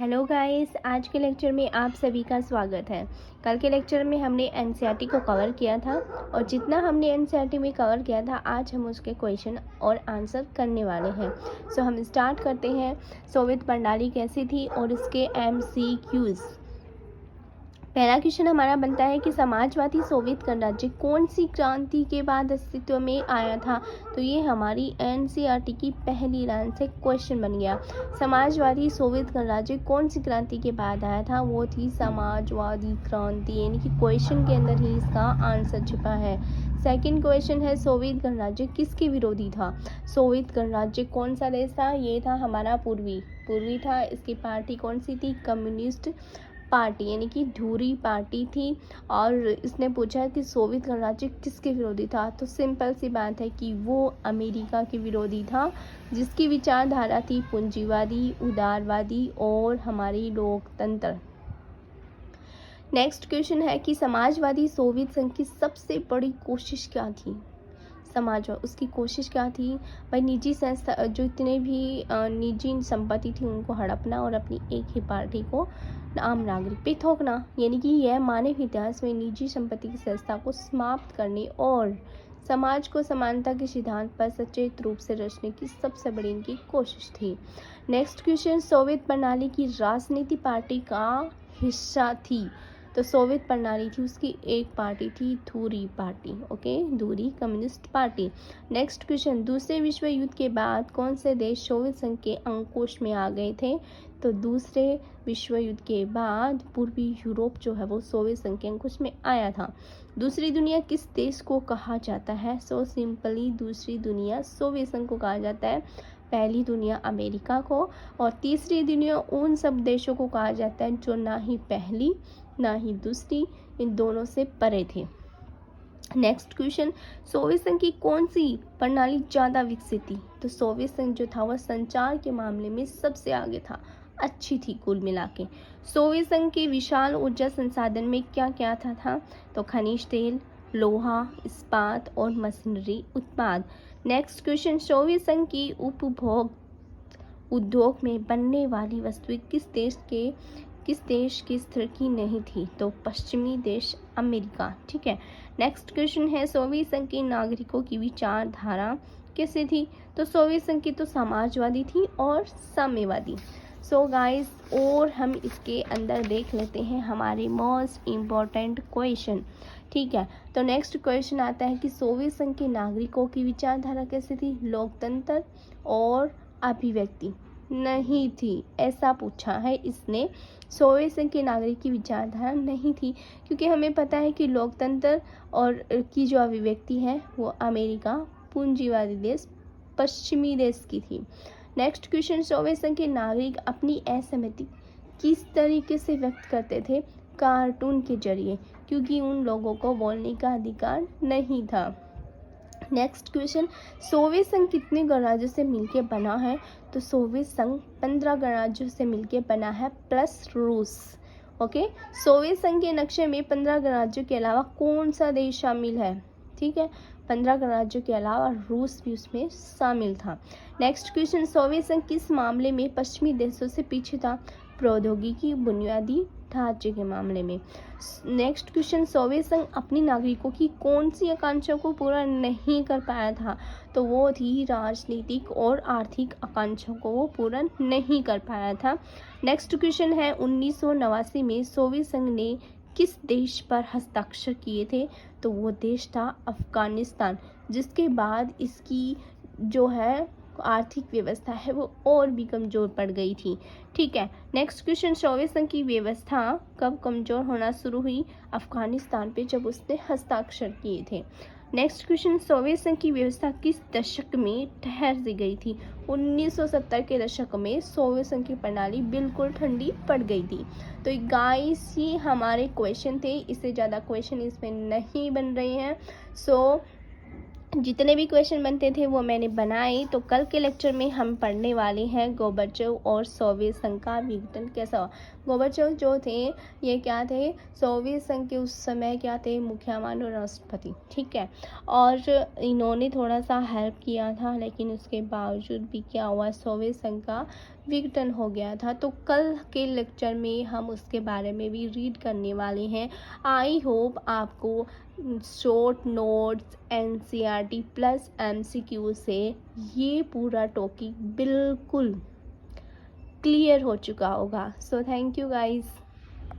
Hello guys, आज के lecture में आप सभी का स्वागत है। कल के लेक्चर में हमने एनसीईआरटी को कवर किया था और जितना हमने एनसीईआरटी में कवर किया था आज हम उसके क्वेश्चन और आंसर करने वाले हैं। सो हम स्टार्ट करते हैं। सोवियत प्रणाली कैसी थी और इसके एमसीक्यूज। पहला क्वेश्चन हमारा बनता है कि समाजवादी सोवियत गणराज्य कौन सी क्रांति के बाद अस्तित्व में आया था। तो ये हमारी एनसीईआरटी की पहली लाइन से क्वेश्चन बन गया। समाजवादी सोवियत गणराज्य कौन सी क्रांति के बाद आया था, वो थी समाजवादी क्रांति, यानी कि क्वेश्चन के अंदर ही इसका आंसर छिपा है। सेकंड क्वेश्चन है सोवियत गणराज्य किसके विरोधी था। सोवियत गणराज्य कौन सा देश था, ये था हमारा पूर्वी था। इसकी पार्टी कौन सी थी, कम्युनिस्ट पार्टी, यानी कि धुरी पार्टी थी। और इसने पूछा कि सोवियत गणराज्य किसके विरोधी था, तो सिंपल सी बात है कि वो अमेरिका के विरोधी था, जिसकी विचारधारा थी पूंजीवादी, उदारवादी और हमारी लोकतंत्र। नेक्स्ट क्वेश्चन है कि समाजवादी सोवियत संघ की सबसे बड़ी कोशिश क्या थी। उसकी कोशिश क्या थी भाई, निजी संस्था जो इतने भी निजी संपत्ति थी उनको हड़पना और अपनी एक ही पार्टी को आम नागरिक पे थोपना, यानी कि यह मानव इतिहास में निजी संपत्ति की संस्था को समाप्त करने और समाज को समानता के सिद्धांत पर सचेत रूप से रचने की सबसे बड़ी इनकी कोशिश थी। नेक्स्ट क्वेश्चन, सोवियत प्रणाली की राजनीति पार्टी का हिस्सा थी। तो सोवियत प्रणाली थी, उसकी एक पार्टी थी धुरी पार्टी, ओके, धुरी कम्युनिस्ट पार्टी। नेक्स्ट क्वेश्चन, दूसरे विश्व युद्ध के बाद कौन से देश सोवियत संघ के अंकुश में आ गए थे। तो दूसरे विश्व युद्ध के बाद पूर्वी यूरोप जो है वो सोवियत संघ के अंकुश में आया था। दूसरी दुनिया किस देश को कहा जाता है, सो सिंपली दूसरी दुनिया सोवियत संघ को कहा जाता है, पहली दुनिया अमेरिका को, और तीसरी दुनिया उन सब देशों को कहा जाता है जो ना ही पहली ना ही दूसरी, इन दोनों से परे थे। नेक्स्ट क्वेश्चन, सोवियत संघ की कौन सी प्रणाली ज़्यादा विकसित थी। तो सोवियत संघ जो था वह संचार के मामले में सबसे आगे था, अच्छी थी कुल मिला के। सोवियत संघ के विशाल ऊर्जा संसाधन में क्या क्या था, तो खनिज तेल, लोहा, इस्पात और मशीनरी उत्पाद। नेक्स्ट क्वेश्चन, सोवियत संघ की उपभोग उद्योग में बनने वाली वस्तुएं किस देश की स्तर की नहीं थी, तो पश्चिमी देश अमेरिका, ठीक है। नेक्स्ट क्वेश्चन है सोवियत संघ के नागरिकों की विचारधारा कैसे थी। तो सोवियत संघ की तो समाजवादी थी और साम्यवादी। सो गाइस, और हम इसके अंदर देख लेते हैं हमारे मोस्ट इम्पॉर्टेंट क्वेश्चन, ठीक है। तो नेक्स्ट क्वेश्चन आता है कि सोवियत संघ के नागरिकों की विचारधारा कैसे थी, लोकतंत्र और अभिव्यक्ति नहीं थी, ऐसा पूछा है इसने। सोवियत संघ के नागरिक की विचारधारा नहीं थी, क्योंकि हमें पता है कि लोकतंत्र और की जो अभिव्यक्ति है वो अमेरिका, पूंजीवादी देश, पश्चिमी देश की थी। नेक्स्ट क्वेश्चन, सोवियत संघ के नागरिक अपनी असहमति किस तरीके से व्यक्त करते थे, कार्टून के जरिए, क्योंकि उन लोगों को बोलने का अधिकार नहीं था। नेक्स्ट क्वेश्चन, सोवियत संघ कितने गणराज्यों से मिलकर बना है। तो सोवियत संघ 15 गणराज्यों से मिलकर बना है प्लस रूस, ओके। सोवियत संघ के नक्शे में 15 गणराज्यों के अलावा कौन सा देश शामिल है, ठीक है, 15 गणराज्यों के अलावा रूस भी उसमें शामिल था। नेक्स्ट क्वेश्चन, सोवियत संघ किस मामले में पश्चिमी देशों से पीछे था, प्रौद्योगिकी, बुनियादी ढांचे के मामले में। नेक्स्ट क्वेश्चन, सोवियत संघ अपनी नागरिकों की कौन सी आकांक्षा को पूरा नहीं कर पाया था। तो वो थी राजनीतिक और आर्थिक आकांक्षाओं को वो पूरा नहीं कर पाया था। नेक्स्ट क्वेश्चन है 1989 में सोवियत संघ ने किस देश पर हस्ताक्षर किए थे। तो वो देश था अफगानिस्तान, जिसके बाद इसकी जो है आर्थिक व्यवस्था है वो और भी कमज़ोर पड़ गई थी, ठीक है। नेक्स्ट क्वेश्चन, सोवियत संघ की व्यवस्था कब कमज़ोर होना शुरू हुई, अफगानिस्तान पे जब उसने हस्ताक्षर किए थे। नेक्स्ट क्वेश्चन, सोवियत संघ की व्यवस्था किस दशक में ठहर सी गई थी। 1970 के दशक में सोवियत संघ की प्रणाली बिल्कुल ठंडी पड़ गई थी। तो गाइस, ये हमारे क्वेश्चन थे, इससे ज़्यादा क्वेश्चन इसमें नहीं बन रहे हैं। सो जितने भी क्वेश्चन बनते थे वो मैंने बनाए। तो कल के लेक्चर में हम पढ़ने वाले हैं गोर्बाचेव और सोवियत संघ का विघटन कैसा हुआ। गोर्बाचेव जो थे ये क्या थे, सोवियत संघ के उस समय क्या थे, मुखिया मानो राष्ट्रपति, ठीक है। और इन्होंने थोड़ा सा हेल्प किया था, लेकिन उसके बावजूद भी क्या हुआ, सोवियत संघ का विघटन हो गया था। तो कल के लेक्चर में हम उसके बारे में भी रीड करने वाले हैं। आई होप आपको short notes, NCERT plus MCQ से ये पूरा टॉपिक बिल्कुल क्लियर हो चुका होगा। So thank you guys.